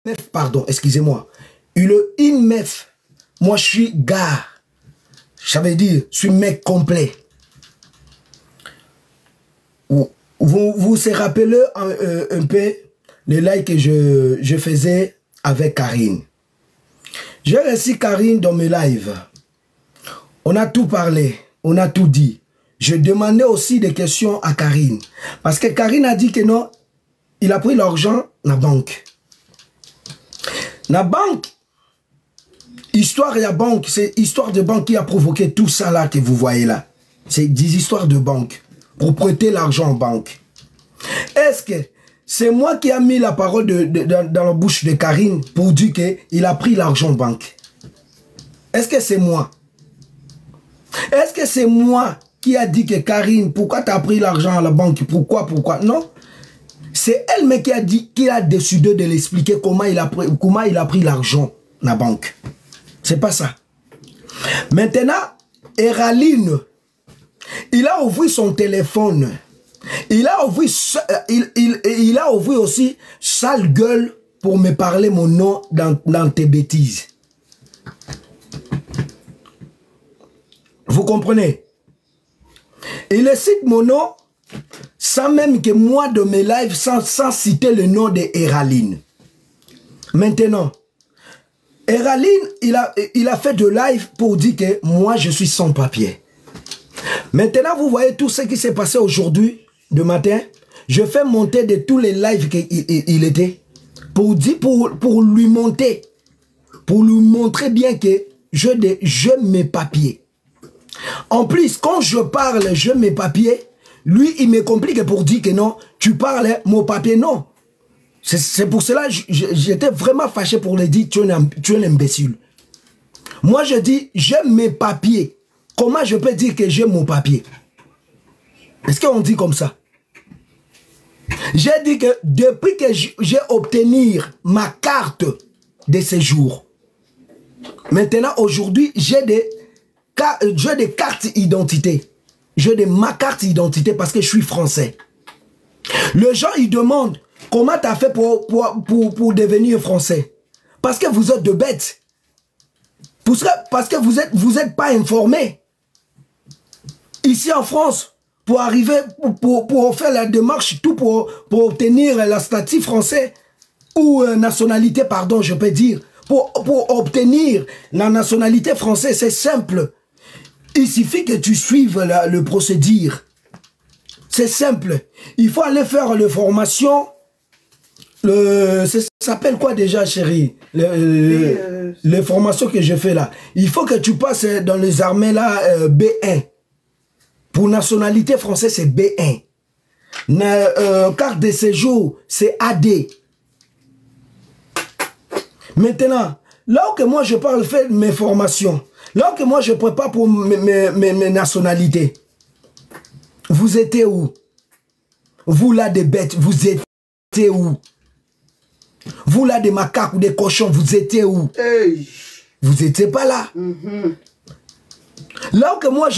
meuf, pardon, excusez-moi. Une meuf. Moi, je suis gars. Ça veut dire, je suis mec complet. Vous vous rappelez un peu le live que je faisais avec Karine. J'ai reçu Karine dans mes lives. On a tout parlé, on a tout dit. Je demandais aussi des questions à Karine. Parce que Karine a dit que non, il a pris l'argent dans la banque. La banque, histoire de la banque, c'est histoire de banque qui a provoqué tout ça là que vous voyez là. C'est des histoires de banque pour prêter l'argent en banque. Est-ce que c'est moi qui a mis la parole dans la bouche de Karine pour dire qu'il a pris l'argent en banque? Est-ce que c'est moi? Est-ce que c'est moi qui a dit que Karine, pourquoi tu as pris l'argent à la banque? Pourquoi? Non. C'est elle qui a dit, qui a décidé de l'expliquer comment il a pris l'argent à la banque. C'est pas ça. Maintenant, Eraline, il a ouvert son téléphone. Il a ouvert aussi sale gueule pour me parler mon nom dans tes bêtises. Vous comprenez? Il cite mon nom sans même que moi de mes lives, sans citer le nom de Eraline. Maintenant, Eraline, il a fait de live pour dire que moi je suis sans papier. Maintenant, vous voyez tout ce qui s'est passé aujourd'hui, de matin. Je fais monter de tous les lives qu'il était pour lui monter, pour lui montrer bien que je mes papiers. En plus, quand je parle, je mes papiers, lui, il me complique pour dire que non, tu parles, mon papier, non. C'est pour cela que j'étais vraiment fâché pour lui dire, tu es un imbécile. Moi, je dis, j'ai mes papiers. Comment je peux dire que j'ai mon papier? Est-ce qu'on dit comme ça? J'ai dit que depuis que j'ai obtenu ma carte de séjour, maintenant, aujourd'hui, j'ai des cartes d'identité. J'ai ma carte d'identité parce que je suis français. Les gens, ils demandent comment tu as fait pour devenir français. Parce que vous êtes de bêtes. Parce que vous êtes pas informés. Ici en France, pour arriver, pour faire la démarche, tout pour obtenir la statut français ou nationalité, pardon, je peux dire, pour obtenir la nationalité française, c'est simple. Il suffit que tu suives le procédure. C'est simple. Il faut aller faire les formations. Ça s'appelle quoi déjà, chérie? Les formations que je fais là. Il faut que tu passes dans les armées là, B1. Pour nationalité française, c'est B1. Carte de séjour, c'est AD. Maintenant, là où que moi je parle, faire mes formations, là où que moi je prépare pour mes nationalités, vous étiez où? Vous là des bêtes, vous étiez où? Vous là des macaques ou des cochons, vous étiez où? Hey. Vous étiez pas là. Là où que moi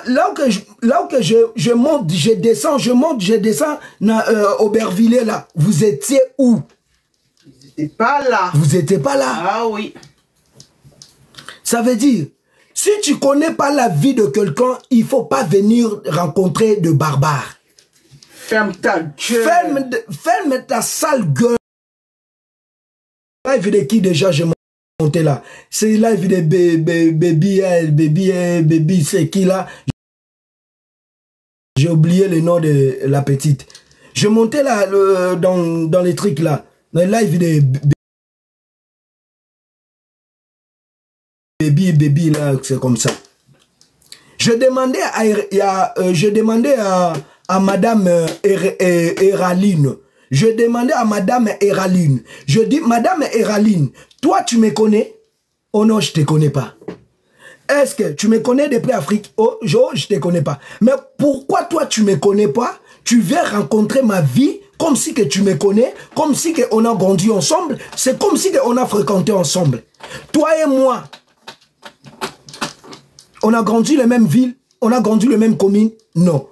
là où que je monte, je descends, Aubervilliers là, vous étiez où? Vous n'étiez pas là. Vous n'étiez pas là. Ah oui. Ça veut dire, si tu connais pas la vie de quelqu'un, il faut pas venir rencontrer de barbares. Ferme ta gueule. Ferme ta sale gueule. Live de qui déjà j'ai monté là? C'est live de baby, c'est qui là? J'ai oublié le nom de la petite. Je montais là dans les trucs là. Dans le live de baby là, c'est comme ça. Je demandais à madame Eraline. Je demandais à madame Eraline. Je dis, madame Eraline, toi tu me connais? Oh non, je te connais pas. Est-ce que tu me connais depuis Afrique? Oh, je te connais pas. Mais pourquoi toi tu me connais pas? Tu viens rencontrer ma vie comme si que tu me connais, comme si que on a grandi ensemble. C'est comme si que on a fréquenté ensemble. Toi et moi, on a grandi la même ville, on a grandi la même commune? Non.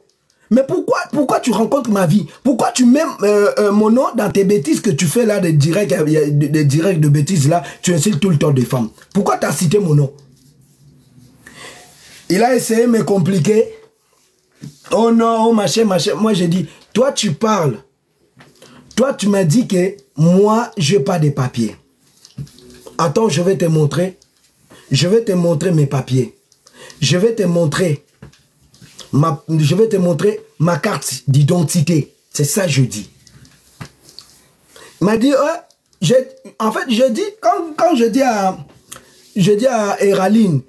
Mais pourquoi tu rencontres ma vie? Pourquoi tu mets mon nom dans tes bêtises que tu fais là, des directs de bêtises là, tu insultes tout le temps des femmes? Pourquoi tu as cité mon nom? Il a essayé de me compliquer. Oh non, oh machin, machin. Moi j'ai dit, toi tu parles. Toi tu m'as dit que moi je n'ai pas de papiers. Attends, je vais te montrer. Je vais te montrer mes papiers. Je vais te montrer ma carte d'identité. C'est ça que je dis. Il m'a dit, en fait, je dis, quand je dis à Eraline,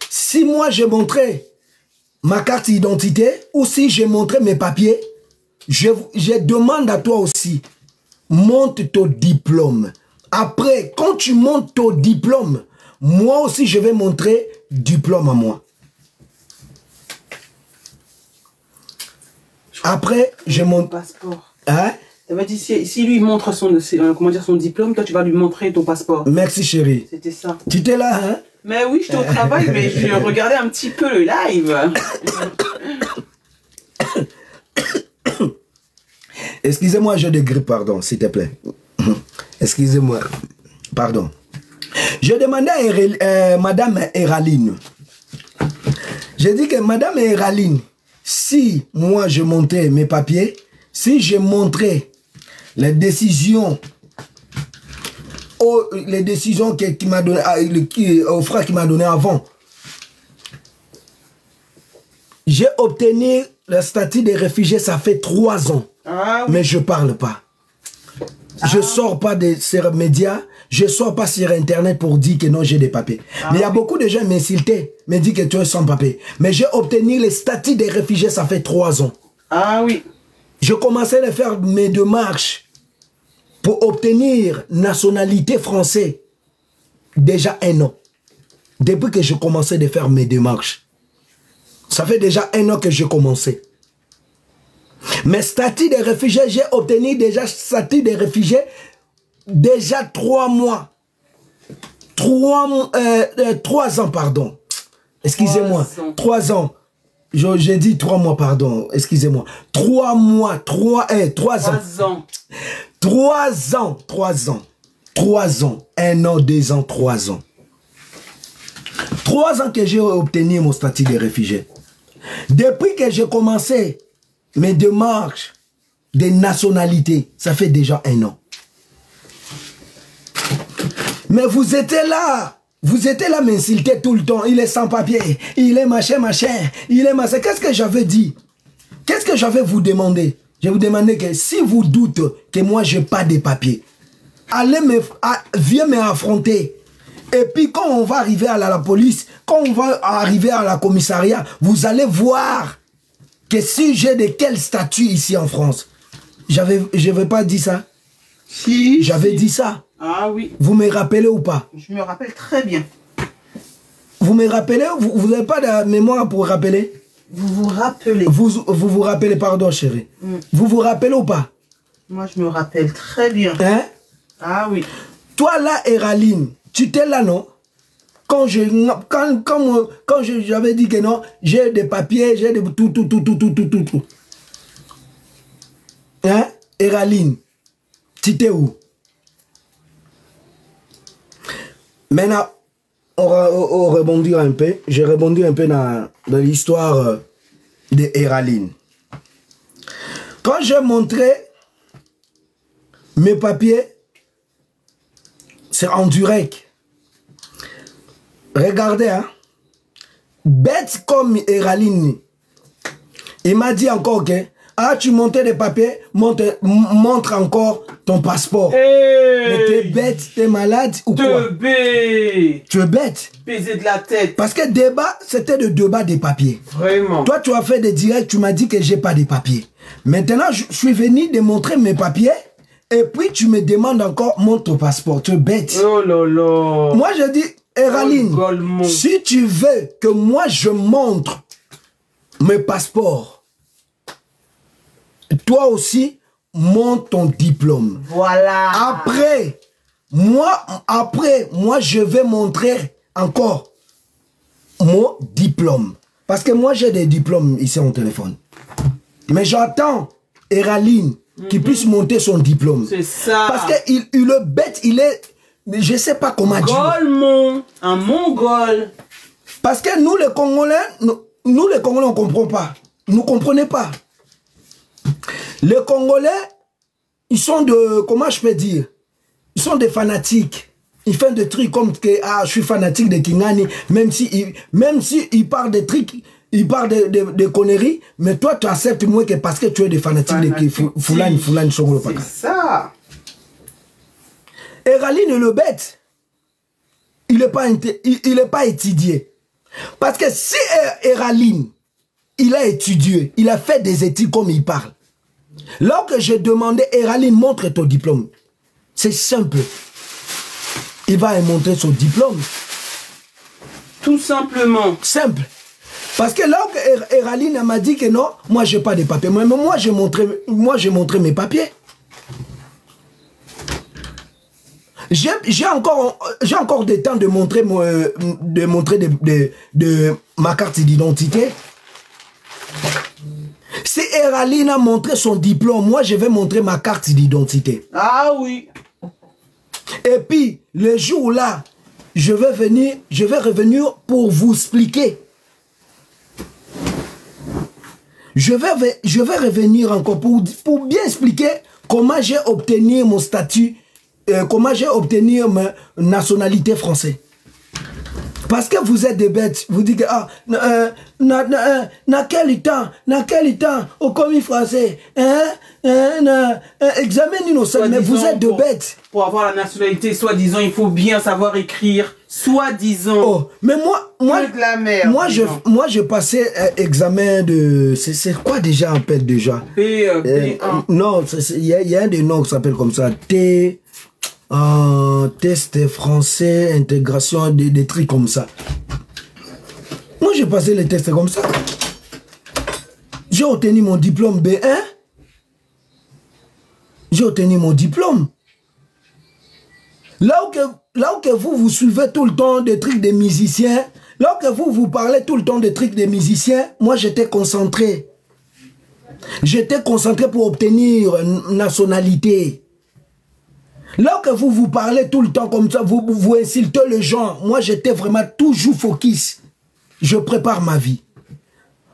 si moi je montrais ma carte d'identité ou si je montrais mes papiers, je demande à toi aussi, monte ton diplôme. Après, quand tu montes ton diplôme, moi aussi je vais montrer diplôme à moi. Après, je monte... passeport. Hein? Ça veut dire, si lui montre son diplôme, toi tu vas lui montrer ton passeport. Merci chérie. C'était ça. Tu étais là, hein? Mais oui, j'étais au travail, mais je regardais un petit peu le live. Excusez-moi, je de grippe, pardon, s'il te plaît. Excusez-moi. Pardon. Je demandais à Madame Eraline. J'ai dit que Madame Eraline, si moi je montrais mes papiers, si je montrais les décisions qui m'a donné, au frère qui m'a donné avant, j'ai obtenu le statut de réfugié, ça fait 3 ans. Ah, oui. Mais je parle pas. Je sors pas de ces médias, je sors pas sur internet pour dire que non, j'ai des papiers. Mais il y a beaucoup de gens qui m'insultaient, me disent que tu es sans papier. Mais j'ai obtenu le statut de réfugié, ça fait 3 ans. Ah oui. Je commençais à faire mes démarches pour obtenir nationalité française déjà 1 an. Depuis que je commençais à faire mes démarches. Ça fait déjà 1 an que j'ai commencé. Mais statut de réfugié, j'ai obtenu déjà statut de réfugié déjà 3 mois. 3 ans, pardon. Excusez-moi. 3 ans. 3 ans. J'ai dit 3 mois, pardon. Excusez-moi. 3 mois. 3 ans. 3 ans. 3 ans. 3 ans. 3 ans. 1 an, 2 ans, 3 ans. 3 ans que j'ai obtenu mon statut de réfugié. Depuis que j'ai commencé mes démarches de nationalité, ça fait déjà 1 an. Mais vous étiez là. Vous étiez là m'insulter tout le temps. Il est sans papier. Il est machin, machin. Il est machin. Qu'est-ce que j'avais dit? Qu'est-ce que j'avais vous demandé? Je vous demandais que si vous doutez que moi je n'ai pas de papiers, viens m'affronter. Et puis quand on va arriver à la police, quand on va arriver à la commissariat, vous allez voir que si j'ai de quel statut ici en France. Je n'avais pas dit ça. Si. J'avais dit ça. Ah oui. Vous me rappelez ou pas? Je me rappelle très bien. Vous me rappelez? Vous n'avez pas de mémoire pour rappeler? Vous vous rappelez? Vous rappelez, pardon chérie. Vous vous rappelez ou pas? Moi je me rappelle très bien. Hein? Ah oui. Toi là, Eraline, tu étais là, non? Quand j'avais dit que non, j'ai des papiers, j'ai des tout. Hein? Eraline, tu étais où? Maintenant, on rebondit un peu. Je rebondis un peu dans l'histoire de Eraline. Quand j'ai montré mes papiers, c'est en direct. Regardez, hein. Bête comme Eraline. Il m'a dit encore que tu montais des papiers, montre encore ton passeport. Hey. Mais t'es bête, t'es malade ou quoi? Tu es bête. Baiser de la tête. Parce que débat, c'était le débat des papiers. Vraiment. Toi, tu as fait des directs, tu m'as dit que j'ai pas de papiers. Maintenant, je suis venu de montrer mes papiers. Et puis, tu me demandes encore, montre ton passeport. Tu es bête. Oh là là. Moi, je dis, Eraline, si tu veux que moi, je montre mes passeports, toi aussi, montre ton diplôme. Voilà. Après, moi, je vais montrer encore mon diplôme. Parce que moi, j'ai des diplômes ici en téléphone. Mais j'attends Eraline qui puisse monter son diplôme. C'est ça. Parce que le bête, il est... Mais je ne sais pas comment dire. Golemon, un mongol. Parce que nous, les Congolais, nous les Congolais, on ne comprend pas. Nous ne comprenons pas. Les Congolais, ils sont de... Comment je peux dire? Ils sont des fanatiques. Ils font des trucs comme que ah, je suis fanatique de Kingani, même si il parle des trucs, il parle de conneries, mais toi tu acceptes moi que parce que tu es des fanatiques de Fulani Songolo Paka. C'est ça. Eraline le bête, il n'est pas étudié. Parce que si Eraline, il a étudié, il a fait des études comme il parle. Là que j'ai demandé, Eraline, montre ton diplôme. C'est simple. Il va montrer son diplôme. Tout simplement. Simple. Parce que là où Eraline m'a dit que non, moi j'ai pas de papiers. Moi j'ai montré mes papiers. J'ai encore des temps de montrer ma carte d'identité. Si Eraline a montré son diplôme, moi je vais montrer ma carte d'identité. Ah oui. Et puis, le jour là, je vais revenir pour vous expliquer. Je vais revenir encore pour bien expliquer comment j'ai obtenu mon statut, comment j'ai obtenu ma nationalité française. Parce que vous êtes des bêtes, vous dites que ah, quel temps, au commis français, examen innocent, mais vous êtes des bêtes. Pour avoir la nationalité, soi-disant, il faut bien savoir écrire, soi-disant. Oh, mais moi, de la merde, moi, je passais examen de, c'est quoi déjà on appelle déjà? P1. Non, il y a un des noms qui s'appelle comme ça, test français, intégration, des trucs comme ça. Moi, j'ai passé les tests comme ça. J'ai obtenu mon diplôme B1. J'ai obtenu mon diplôme. Là où que vous suivez tout le temps des trucs des musiciens, là où que vous parlez tout le temps des trucs des musiciens, moi, j'étais concentré. J'étais concentré pour obtenir une nationalité. Là que vous parlez tout le temps comme ça, vous insultez les gens. Moi, j'étais vraiment toujours focus. Je prépare ma vie.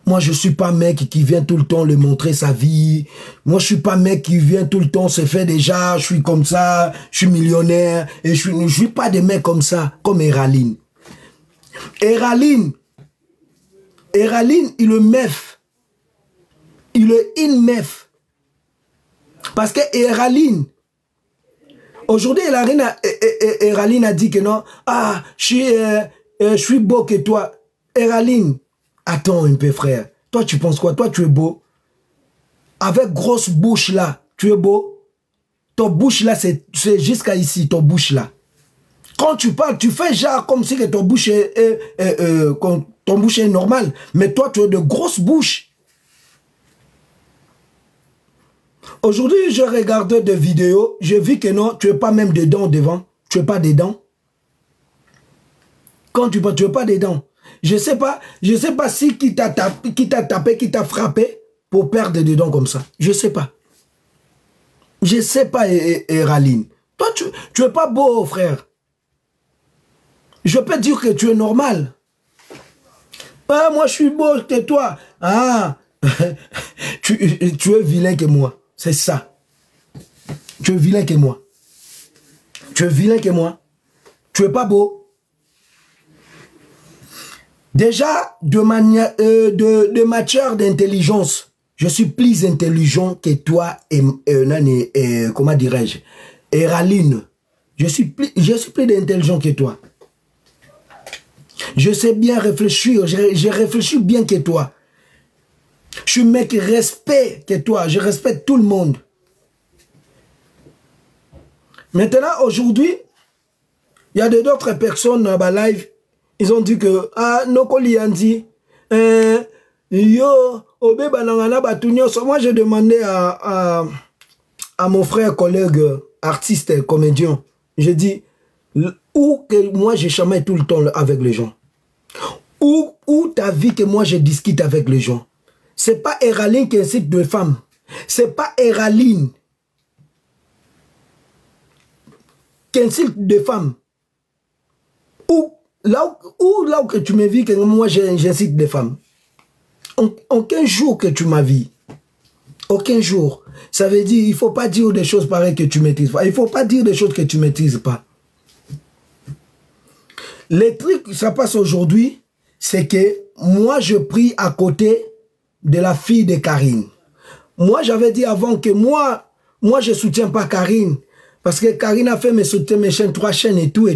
Moi, je ne suis pas un mec qui vient tout le temps le montrer sa vie. Moi, je ne suis pas un mec qui vient tout le temps se faire déjà, je suis comme ça, je suis millionnaire. Et je ne suis pas des mecs comme ça, comme Eraline. Eraline, il est meuf. Il est une meuf. Parce que Eraline, aujourd'hui, Eraline a dit que non. Ah, je suis beau que toi. Eraline, attends un peu, frère. Toi, tu penses quoi? Toi, tu es beau. Avec grosse bouche là, tu es beau. Ton bouche là, c'est jusqu'à ici, ton bouche là. Quand tu parles, tu fais genre comme si que ton bouche est normale. Mais toi, tu as de grosses bouches. Aujourd'hui, je regardais des vidéos, j'ai vu que non, tu n'es pas même des dents devant. Tu n'es pas des dents. Quand tu n'es pas des dents. Je sais pas si qui t'a tapé, qui t'a frappé pour perdre des dents comme ça. Je sais pas. Je sais pas, Eraline. Toi, tu n'es pas beau, frère. Je peux dire que tu es normal. Ah, moi, je suis beau que toi. Ah, tu es vilain que moi. C'est ça. Tu es vilain que moi. Tu es vilain que moi. Tu es pas beau. Déjà, de matière d'intelligence, je suis plus intelligent que toi et comment dirais-je, Eraline. Je suis plus intelligent que toi. Je sais bien réfléchir. Je réfléchis bien que toi. Je suis un mec qui respecte que toi. Je respecte tout le monde. Maintenant, aujourd'hui, il y a d'autres personnes dans ma live. Ils ont dit que, ah, Nokoli Yandi, yo, Obe Banangana Batunyo. Moi, j'ai demandé à mon frère, collègue, artiste, comédien. J'ai dit, où que moi, j'ai chamaille tout le temps avec les gens. Où t'as vu que moi je discute avec les gens? C'est pas Eraline qui incite de femmes. C'est pas Eraline qui incite de femmes. Là où que tu m'as vu que moi j'incite des femmes. Aucun jour que tu m'as vu. Aucun jour. Ça veut dire, il ne faut pas dire des choses pareilles que tu ne maîtrises pas. Il ne faut pas dire des choses que tu ne maîtrises pas. Les trucs, ça passe aujourd'hui, c'est que moi, je prie à côté de la fille de Karine. Moi, j'avais dit avant que moi je ne soutiens pas Karine. Parce que Karine a fait mes chaînes, 3 chaînes et tout.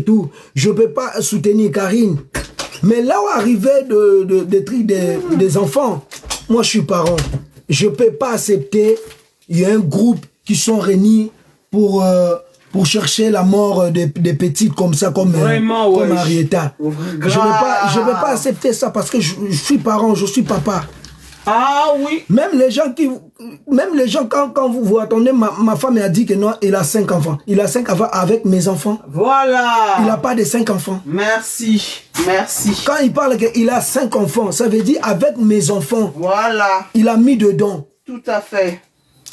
Je ne peux pas soutenir Karine. Mais là où arrivait des trucs des enfants, moi, je suis parent. Je ne peux pas accepter. Il y a un groupe qui sont réunis pour chercher la mort des petites comme ça, comme Arietta. Je ne vais pas accepter ça parce que je suis parent, je suis papa. Ah oui. Même les gens, quand vous attendez, ma femme a dit que non, il a 5 enfants. Il a 5 enfants avec mes enfants. Voilà. Il n'a pas de 5 enfants. Merci. Merci. Quand il parle qu'il a 5 enfants, ça veut dire avec mes enfants. Voilà. Il a mis dedans. Tout à fait.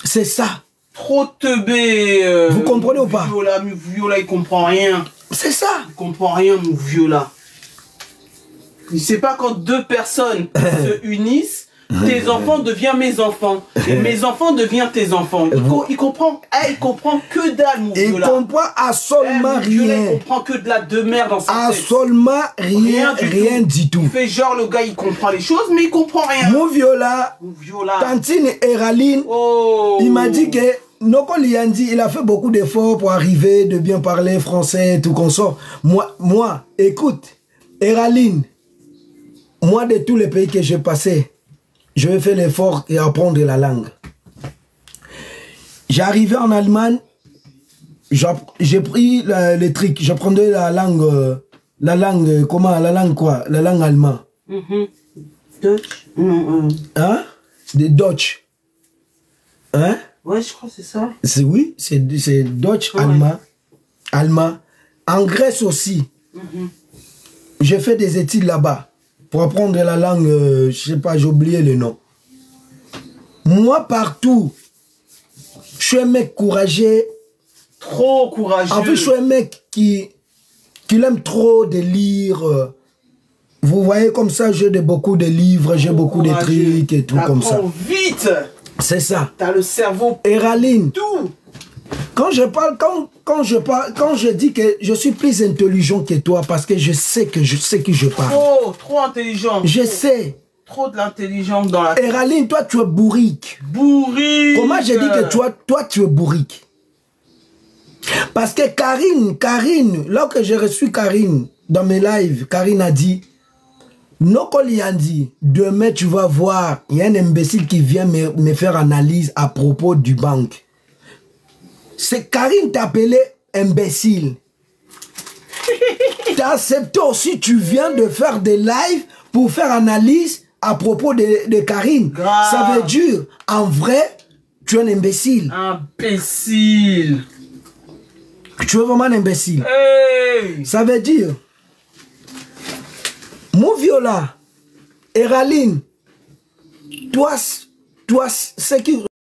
C'est ça. Trop teubé. Vous comprenez ou pas? Viola, il comprend rien. C'est ça. Il comprend rien, mon Viola. Il sait pas quand 2 personnes se unissent. Tes enfants deviennent mes enfants. Et mes enfants deviennent tes enfants. Il comprend que dalle, mon Viola. Il comprend absolument rien. Il comprend que de la merde dans sa tête. Absolument rien du tout. Il fait genre le gars, il comprend les choses, mais il comprend rien. Mon Viola, Tantine Eraline, il m'a dit que Noko Liandi, il a fait beaucoup d'efforts pour arriver, de bien parler français et tout qu'on sort. Moi, écoute, Eraline, moi de tous les pays que j'ai passé, je vais faire l'effort et apprendre la langue. J'arrivais en Allemagne, j'ai pris les trucs, j'apprenais la langue allemande. Dutch? Non. Hein? De Dutch. Hein? Ouais, je crois que c'est ça. Oui, c'est Dutch, ouais. Allemand. En Grèce aussi. J'ai fait des études là-bas. Pour apprendre la langue, je sais pas, j'ai oublié le nom. Moi, partout, je suis un mec courageux. Trop courageux. En fait, je suis un mec qui aime trop de lire. Vous voyez, comme ça, j'ai beaucoup de livres, j'ai beaucoup de trucs et tout comme ça. Vite. C'est ça. T'as le cerveau. Eraline. Tout. Quand je dis que je suis plus intelligent que toi parce que je sais que je parle. Trop intelligent. Je sais. Trop de l'intelligence dans la tête. Eraline, toi tu es bourrique. Bourrique. Comment j'ai dit que toi tu es bourrique? Parce que Karine, là que j'ai reçu Karine dans mes lives, Karine a dit, Noko Liandi, demain tu vas voir, il y a un imbécile qui vient me faire analyse à propos du banque. C'est Karine t'appelait imbécile. T'as accepté aussi, tu viens de faire des lives pour faire analyse à propos de Karine. Grave. Ça veut dire, en vrai, tu es un imbécile. Imbécile. Tu es vraiment un imbécile. Hey. Ça veut dire, mon Viola, Eraline, toi, ce